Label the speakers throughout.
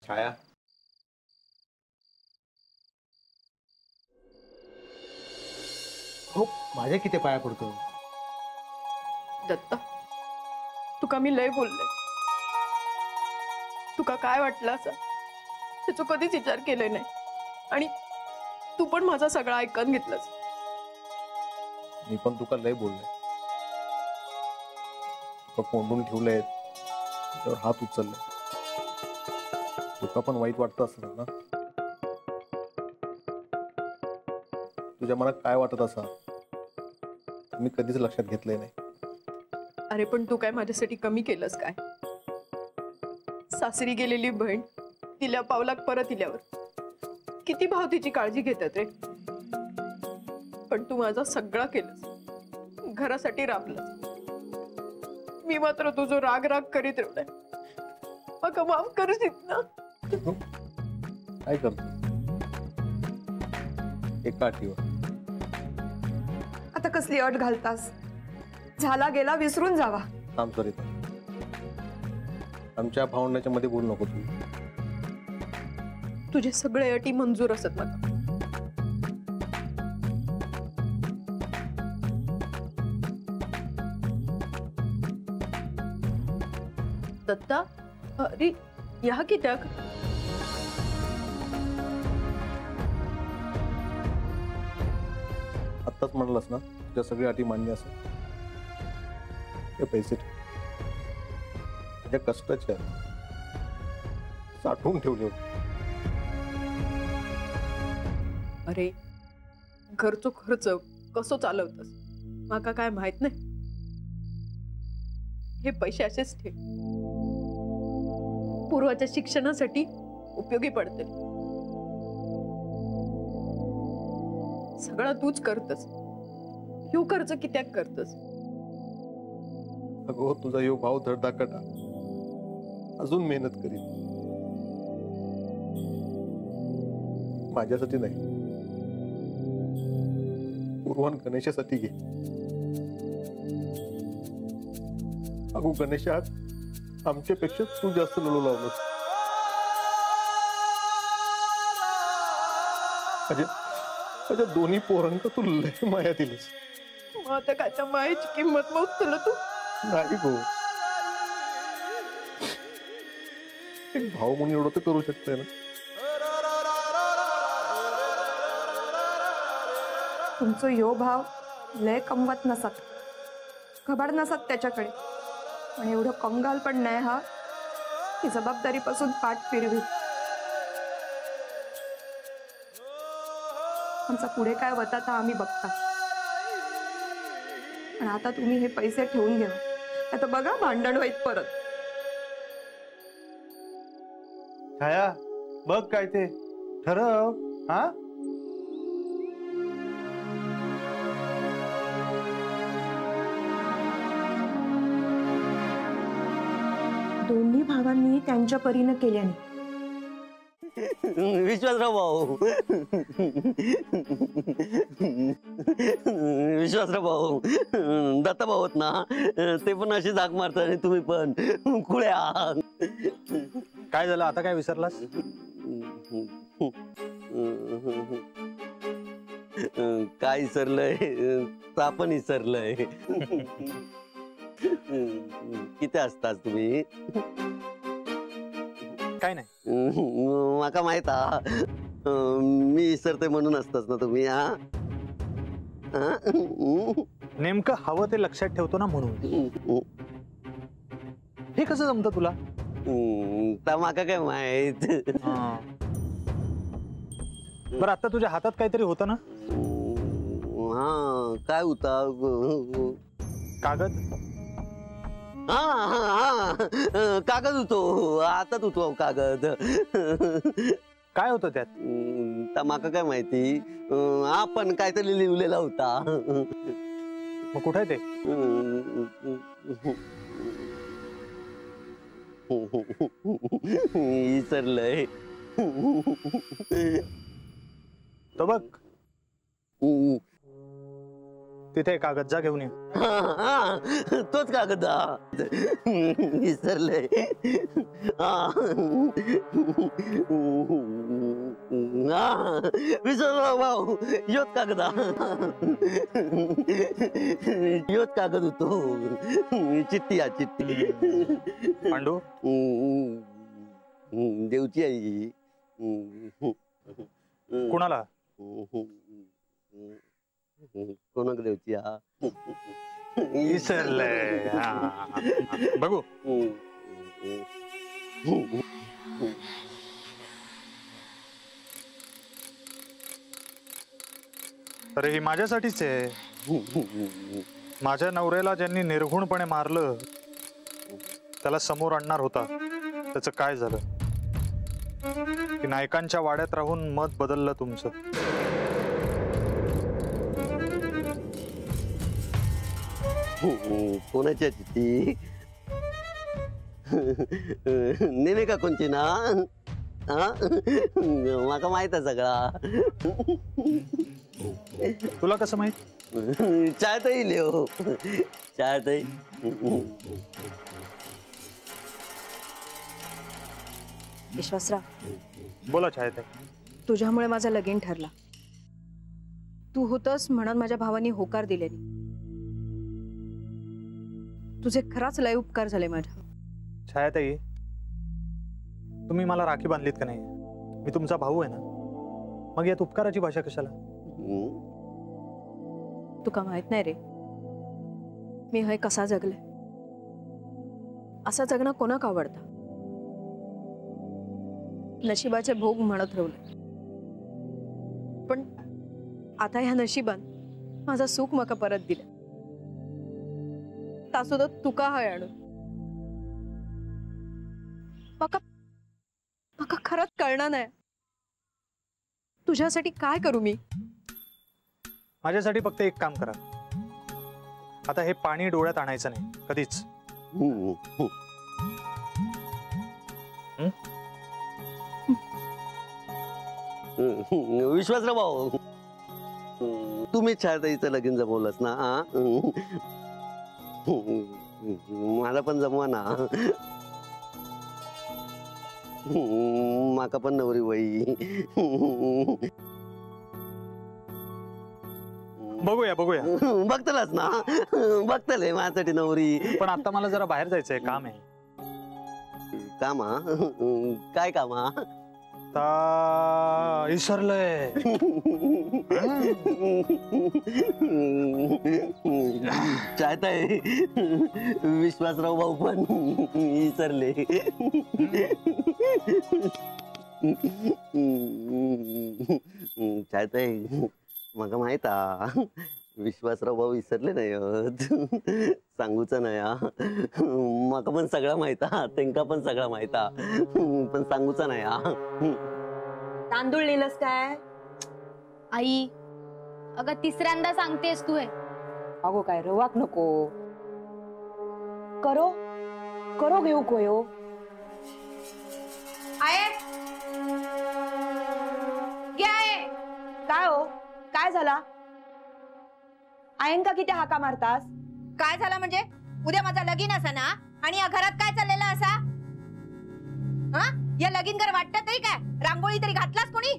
Speaker 1: छाया, हो माझ्या किती पाया पडतो.
Speaker 2: दत्ता, तुका मी लय बोलले. तुका काय वाटलं असं त्याचा कधीच विचार केले नाही आणि तू पण माझा सगळा ऐकून घेतलंस.
Speaker 1: मी पण तुका लय बोलले. तुका कोंडून ठेवलंय, त्यावर हात उचलले. तुका पण वाईट वाटतं असेल ना. तुझ्या मनात काय वाटत असा मी कधीच लक्षात घेतलंय नाही.
Speaker 2: अरे पण तू काय माझ्यासाठी कमी केलंस काय? सासरी गेलेली बहीण तिल्या पावलाक परत इल्यावर किती भाव तिची काळजी घेतात रे. पण तू माझा सगळा केलंस, घरासाठी राबलंस. मी मात्र तुझं राग राग करीत राहिलाय. मग माफ करशील ना?
Speaker 1: काय करतो एका अटीवर.
Speaker 3: आता कसली अट घालतास? झाला गेला विसरून जावा.
Speaker 1: थांब सरिता, आमच्या भावंडाच्या मध्ये बोलू नको तू.
Speaker 2: तुझे सगळे अटी मंजूर असत मला. दत्ता, अरे या कित्याक?
Speaker 1: आत्ताच म्हणलास ना तुझ्या सगळ्या अटी मान्य असेल. हे पैसे माझ्या कष्टाचे साठवून ठेवले होते.
Speaker 2: अरे घरचो खर्च कसो चालवतस माका काय माहित नाही. हे पैसे असेच ठेव, पूर्वाच्या शिक्षणासाठी उपयोगी पडतील. सगळं तूच करतस. ह्यो खर्च कित्याक करतस?
Speaker 1: अगो तुझा यो भाव धडधाकटा अजून मेहनत करीत. माझ्यासाठी नाही, पूर्वान गणेशासाठी घे. अगो गणेशा, आमच्यापेक्षा तू जास्त लढू लावलंस. माझ्या दोन्ही पोरांका तू लय माया दिलीस.
Speaker 2: मग आता काच्या मायेची किंमत मग तुला तू
Speaker 1: नाही गो. एक भाव म्हणून एवढं तर करू शकते ना.
Speaker 3: तुमचं यो भाव लय कमवत नसत, खबर नसत त्याच्याकडे. पण एवढं कंगाल पण नाही हा की जबाबदारीपासून पाठ फिरवी. आमचा पुढे काय होता तर आम्ही बघता. पण आता तुम्ही हे पैसे ठेवून घ्या. आता बघा भांडण होईत परत.
Speaker 4: छाया, बघ काय ते ठरव. हा,
Speaker 3: दोन्ही भावांनी त्यांच्या परीनं केल्याने.
Speaker 5: विश्वासराव भाऊ, विश्वासराव भाऊ, दत्ता भाऊ होत ना ते पण अशी जाग मारतात आणि तुम्ही पण खुळ्या.
Speaker 4: काय झालं आता? काय विसरलास?
Speaker 5: काय विसरलंय? आपण विसरलंय. किती असतात तुम्ही?
Speaker 4: काय नाही,
Speaker 5: माका माहित हा. मी विसरते म्हणून असताच ना तुम्ही. हा,
Speaker 4: नेमकं हवं ते लक्षात ठेवतो ना म्हणून. हे कसं जमतं तुला?
Speaker 5: तर माका काय माहित.
Speaker 4: बरं आता तुझ्या हातात काहीतरी होतं ना?
Speaker 5: हा, काय होता?
Speaker 4: कागद.
Speaker 5: हा हा हा, कागद होतो. आताच होतो कागद.
Speaker 4: काय होतं त्यात?
Speaker 5: तर माका काय माहिती. आपण काहीतरी लिहिलेला होता.
Speaker 4: मग कुठे ते?
Speaker 5: विसरलंय.
Speaker 4: तो बघ, तिथे कागद जा घेऊन ये.
Speaker 5: तोच कागद विसरले. विसरलो भाऊ, योच कागद योच कागद होतो. चिठ्ठी चिठ्ठी.
Speaker 4: पांडू
Speaker 5: देवची आई.
Speaker 4: कुणाला?
Speaker 5: कोणाक देवची?
Speaker 4: विसरलंय. बघू. अरे ही माझ्यासाठीच आहे. माझ्या नवऱ्याला ज्यांनी निर्घुणपणे मारलं त्याला समोर आणणार होता, त्याचं काय झालं? की नायकांच्या वाड्यात राहून मत बदललं तुमचं.
Speaker 5: कोणाच्या चिठ्ठी? नेने का कोणची ना? माका माहित आहे सगळा.
Speaker 4: तुला कसं माहित?
Speaker 5: चाय तर येईल हो. चाय तर
Speaker 3: विश्वासराव,
Speaker 4: बोला छायताई.
Speaker 3: तुझ्यामुळे माझं लगीन ठरला. तू होतस म्हणून माझ्या भावानी होकार दिले. तुझे खराच लय उपकार झाले माझ्या.
Speaker 4: छायाताई, तुम्ही मला राखी बांधलीत का नाही? मी तुमचा भाऊ आहे ना, मग यात उपकाराची भाषा कशाला?
Speaker 3: तुका माहित नाही रे, मी हय कसा जगले. असं जगणं कोणाक आवडतं? नशिबाचे भोग म्हणत ठेवले, पण आता ह्या नशिबान माझं सुख मका परत दिलं. तासुद्धा तुका हय आणून मका खरंच कळणार नाही तुझ्यासाठी काय करू मी.
Speaker 4: माझ्यासाठी फक्त एक काम करा. आता हे पाणी डोळ्यात आणायचं नाही कधीच.
Speaker 5: विश्वासराव भाऊ, तुम्ही छायाताईचं लगीन जमवलंस ना? मला पण जमवा ना. माका पण नवरी बाई.
Speaker 4: बघूया बघूया.
Speaker 5: बघतलाच ना? बघतले माझ्यासाठी नवरी.
Speaker 4: पण आता मला जरा बाहेर जायचंय, काम आहे.
Speaker 5: कामा? काय कामा?
Speaker 4: विसरलंय.
Speaker 5: छायाताई, विश्वासराव भाऊ पण विसरले. छायाताई, मग माहित विश्वासराव भाऊ विसरले नाही. सांगूच नाही. मका पण सगळं माहित, त्यांका पण सगळं माहित, पण सांगूच नाही.
Speaker 6: तांदूळ लिहिलंस काय?
Speaker 7: आई, अगं तिसऱ्यांदा सांगतेस तू हे.
Speaker 6: अगो काय रवाक नको. करो करो घेऊ कोयो. काय हो, काय झाला? आयंका किती हाका मारतास?
Speaker 8: काय झालं म्हणजे? उद्या माझा लगीन असा ना, आणि या घरात काय चाललेलं असा? या लगीन घर वाटत तरी काय? रांगोळी तरी घातलास कोणी?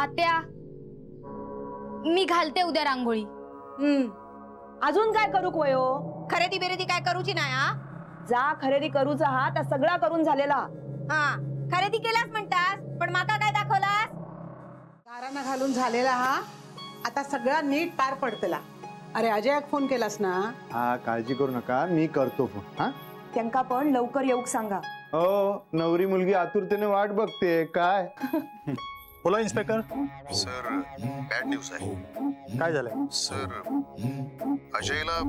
Speaker 7: आत्या, मी घालते उद्या रांगोळी.
Speaker 6: अजून काय करू कोयो?
Speaker 8: खरेदी बिरेदी काय करूची नाही?
Speaker 6: जा खरेदी करूचा हा त्या सगळा करून झालेला.
Speaker 8: खरेदी केलास म्हणतास, पण माका काय दाखवलास?
Speaker 9: दारानं घालून झालेला हा आता सगळा नीट पार पडतला. अरे अजयाक फोन केलास ना?
Speaker 1: हा, काळजी करू नका, मी करतो फोन. हा,
Speaker 3: त्यांका पण लवकर येऊक सांगा.
Speaker 1: हो, नवरी मुलगी आतुरतेने वाट बघते. काय
Speaker 4: बोला इन्स्पेक्टर.
Speaker 10: सर, बॅड न्यूज आहे.
Speaker 4: काय झालंय?
Speaker 10: सर, अजयला